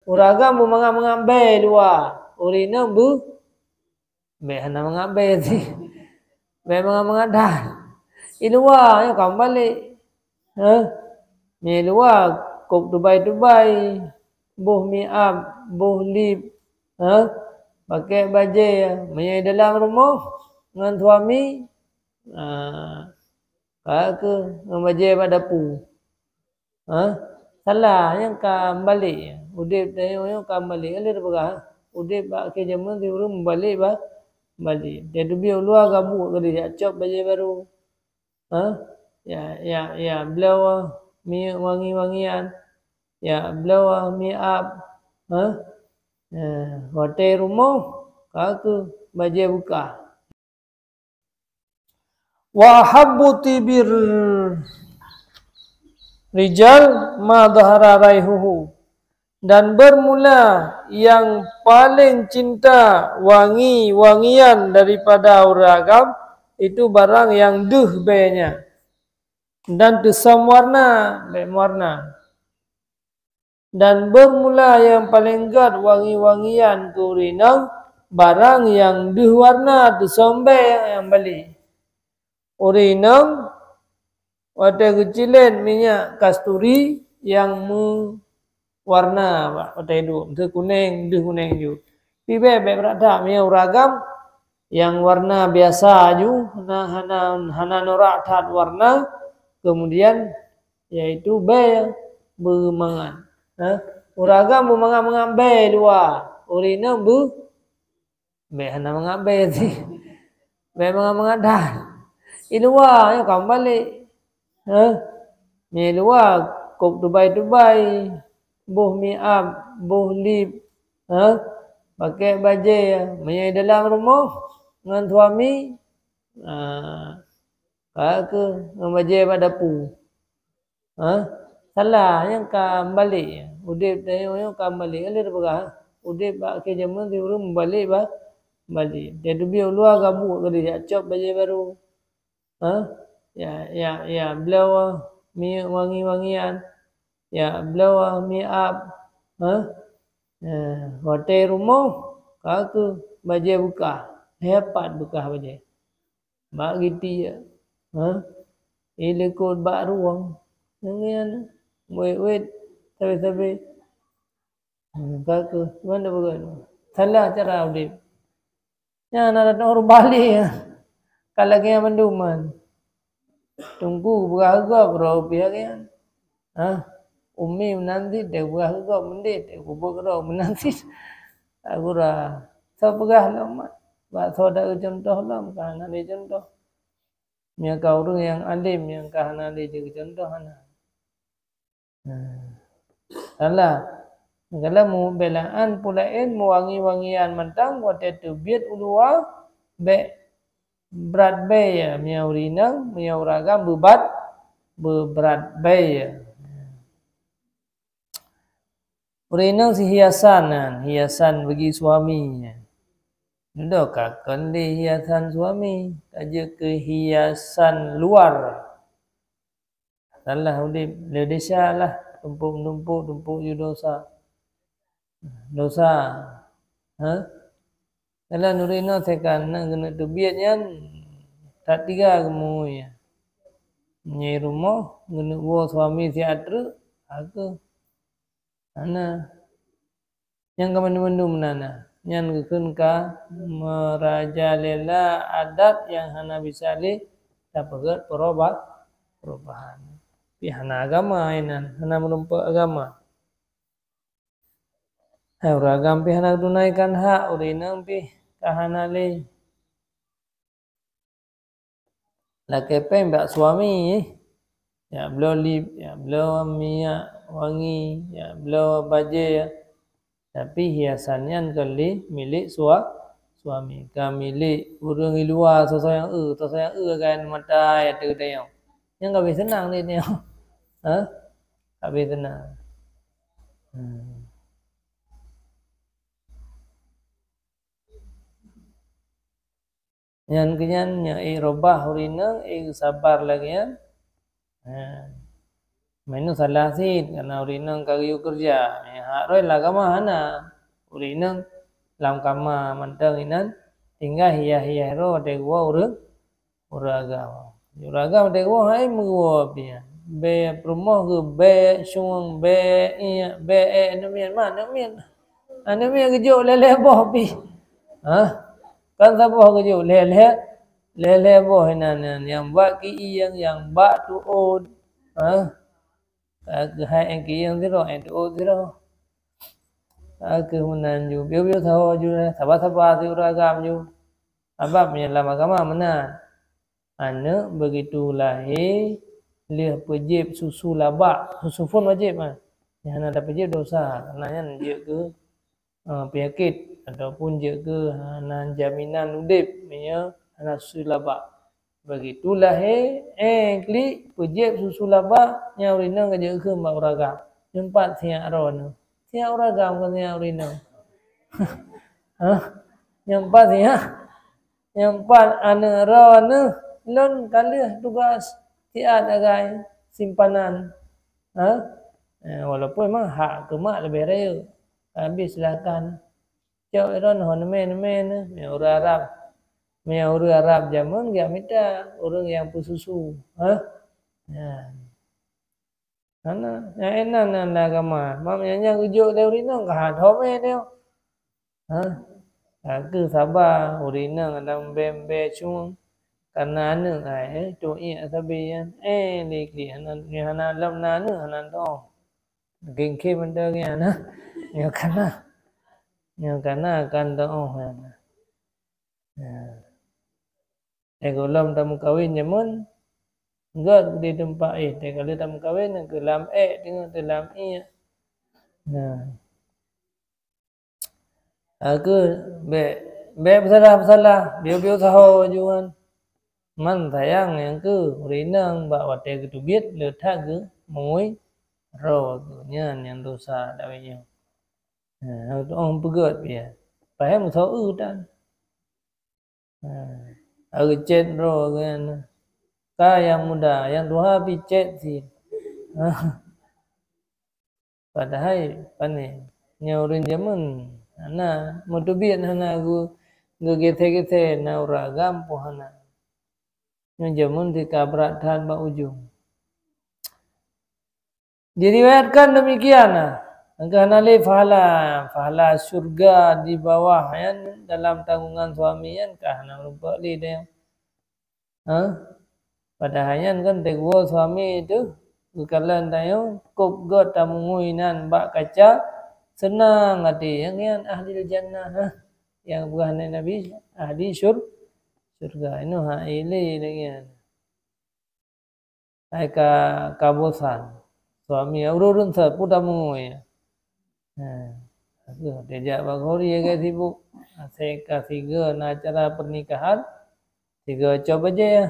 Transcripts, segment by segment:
Uragam bu mengambil luar. Urina bu hana mengambil sih. Mengadah. Luar yang kamu balik. Ni luar kop Dubai. Buh mi'ab, buh lip. Pakai baju menyai dalam rumah dengan suami. Ke dengan baju pada dapur. Salah yang kembali. Udip tanya kembali. Alir berah. Udip bak ke zaman di rumah balik bah. Balik. Dia dubi luar gabuk ke dia cop baju baru. Ya beliau mi wangi-wangian. Ya beliau mi up. Hotel rumah ke baju buka. Wa habbu tibir rijal ma dhahara raihuhu. Dan bermula yang paling cinta wangi-wangian daripada uragam itu barang yang duh benya dan tesam warna warna. Dan bermula yang paling gad wangi-wangian ke urinang barang yang duh warna tesam yang beli. Urinang wadah kecilin minyak kasturi yang warna wadah itu kuning, duh kuning ju. Pibe berada minyak uragam yang warna biasa ju, hana norak tat warna, kemudian yaitu bermangan. Uragam mengambil luar, urina hana mengambil sih, mengadah. Luar yang kamu balik. Ni luar kop Dubai. Buh mi'ab, buh lip. Pakai baju menyai dalam rumah dengan suami. Ke dengan baju pada dapur. Salah yang kembali. Udip tanya kembali. Alir berah. Udip bak ke zaman di rumah balik bah. Balik. Dia dubi luar gabuk ke dia cop baju baru. Ya beliau mi wangi-wangian. Ya beliau mi up. Hotel rumah ke baju buka. Hebat buka baju. Bak gitu ya. Ikut bak ruang. Jangan wait tapi ke mana bukan. Salah cara udip. Yang ada orang balik. Kalau kaya menduman. Tunggu berharga berapa pihak kan? Umi menanti dia berharga mendit. Aku berharga menanti. Aku dah. So berharga mat. Bak saudara contoh lah. Bukan ada contoh. Yang kau orang yang alim. Yang kahana ada juga contoh. Salah. Kalau mu belaan pulain. Mu wangi-wangian mentang. Waktu itu biat ulua. Berat bay miya urinang, miya uragam berat bay. Urinang si hiasan bagi suami. Ndak kakan di hiasan suami, aja ke hiasan luar. Salah udip ledesya lah, tumpuk ju dosa. Kalau nurina tekan kena tubiatnya tak tiga kamu ya. Nyai rumah kena buat suami teater aku. Ana yang kamu menana. Yang kekenka merajalela adat yang hana bisa dapat perubahan. Pihana agama inan, hana menumpuk agama. Uragam pihana tunaikan hak urinang kahana le. Laki pembak suami ya beliau lip, ya beliau minyak wangi, ya beliau baju ya. Tapi hiasannya kali milik suami. Kan milik orang luar sosayang kan mata ya tu tayang. Yang kami senang ni tayang. Kami senang. Yang kenyan robah urina sabar lagi ya. Menu salah sih karena urinang kagak kerja. Haroi lah kama hana urinang lam kama mantang inan tinggal hiya ro de gua uragam. Uragam de gua hai mengua pia. Be promoh ke be suang be iya be namian mana namian. Namian kejo lele boh pi. Kan saboh kejo lele boh nan yang bak ki yang bak tu od. Hai anh kia yang zero and o zero ke hunan ju bio thaw ju thaba tu ragam ju abab nya lama agama mana begitu lahir lih pejib susu labak susu pun wajib yang ada pejib dosa karena dia ke penyakit ataupun dia ke jaminan udip punya susu labak. Begitulah klik pejib susu labak yang urinang kerja ke mbak uragam. Jumpat siap ron. Siap uragam ke siap urinang. Jumpat siap. Jumpat ane ron lon kali tugas siap agai simpanan. Walaupun memang hak ke mak lebih raya. Habis silakan. Jauh ron hon men urarab. Orang Arab zaman dia minta orang yang bersusu. Karena yang enak agama. Mamanya ujuk dia urinang kah thome dia. Ke sabar urinang dalam bembe chung. Karena anu tu iya sabian likli hana lam nanu hana to. Gengke benda ni Ya karena akan to Kalau tamu kahwin zaman enggak di tempat kalau tamu kahwin ke lam tengok dalam aku be bersalah bio saho juan man sayang yang ke urinang bawa te tu biết le tha ke mui ro nya yang dosa dawainya ông pegat dia pai mu thau dan chết rồi yang muda yang dua habis chết sih padahal pane nyaurin zaman mau tu biar gu gethe na uragam pohana yang zaman di kabratan ba ujung diriwayatkan demikian karena pahala surga di bawah yang dalam tanggungan suami yang karena lupa dia. Padahal kan tegwa suami itu bukanlah tayo kop god tamunguinan bak kaca senang hati yang ahli jannah yang bukan nabi ahli surga ini ile dengan kabosan suami urun sa puta mungui Diajak bagori ke sibuk. Saya kasih acara pernikahan. 3 coba aja ya.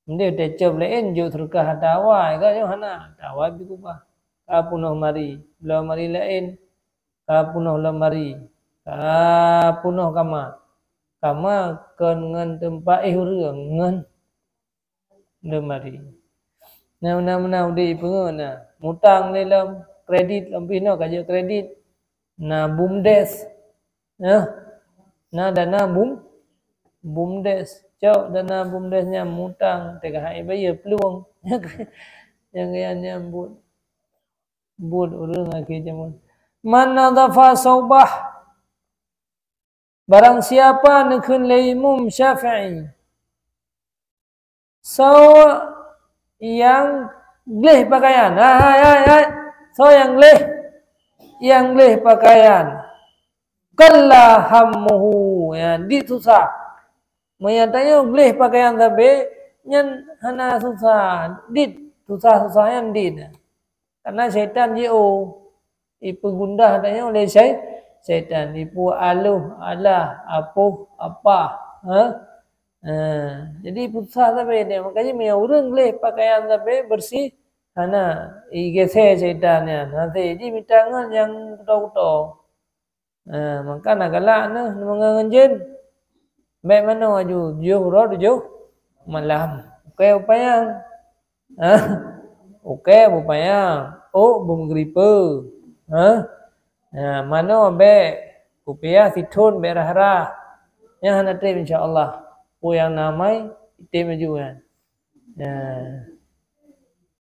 Dia coba lain jo terkah dawa ka yo hana. Dawa bi kubah. Ka punoh mari. Belum mari lain. Ka punoh lemari. Ka punoh kama. Kama ngan tempat hurang ngan lemari. Nah di pengen mutang dalam kredit lebih no kaje kredit na bumdes na dana bumdes cok dana bumdesnya mutang tega hai bayar peluang yang bud urang akhir zaman man nadhafa saubah barang siapa nekun laimum syafi'i yang leh pakaian so yang leh pakaian kalla hammuhu ya ditusah menyatanya leh pakaian tapi nyen hana susah susah yang karena syaitan ipu gundah tanya oleh syaitan ipu aluh alah apa jadi susah tapi dia makanya orang leh pakaian tapi bersih hana igese syaitannya nanti di mitangan yang tahu maka nagala menganjen baik mana aju jauh malam kaya upaya Okey bupaya. Oh bumgripe. Ha? Mano be kupia situn be rahra. Yang hana tim insyaallah. Yang namai tim juga.